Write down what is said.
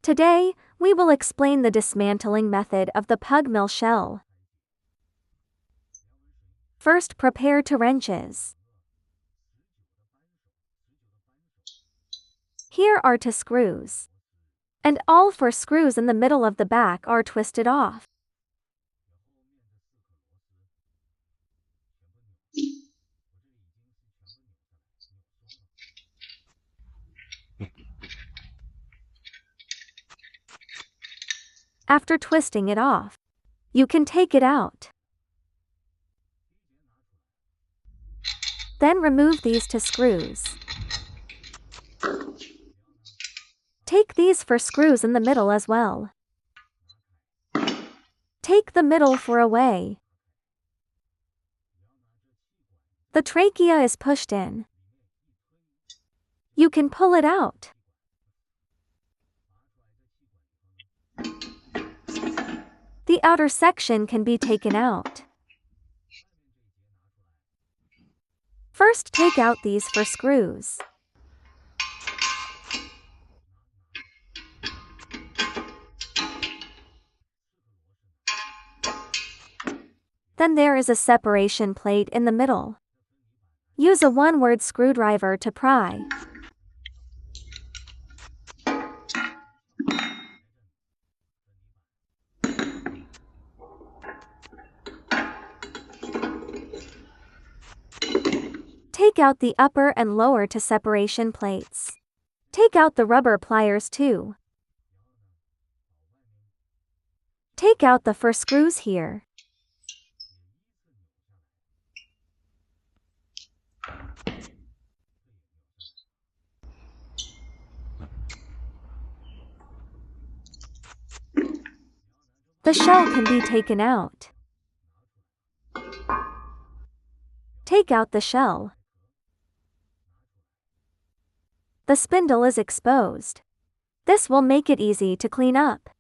Today, we will explain the dismantling method of the Pug Mill shell. First, prepare 2 wrenches. Here are 2 screws. And all 4 screws in the middle of the back are twisted off. After twisting it off, you can take it out. Then remove these 2 screws. Take these 4 screws in the middle as well. Take the middle 4 away. The trachea is pushed in. You can pull it out. The outer section can be taken out. First, take out these 4 screws. Then there is a separation plate in the middle. Use a 1-word screwdriver to pry. Take out the upper and lower 2 separation plates. Take out the rubber pliers too. Take out the 4 screws here. The shell can be taken out. Take out the shell. The spindle is exposed. This will make it easy to clean up.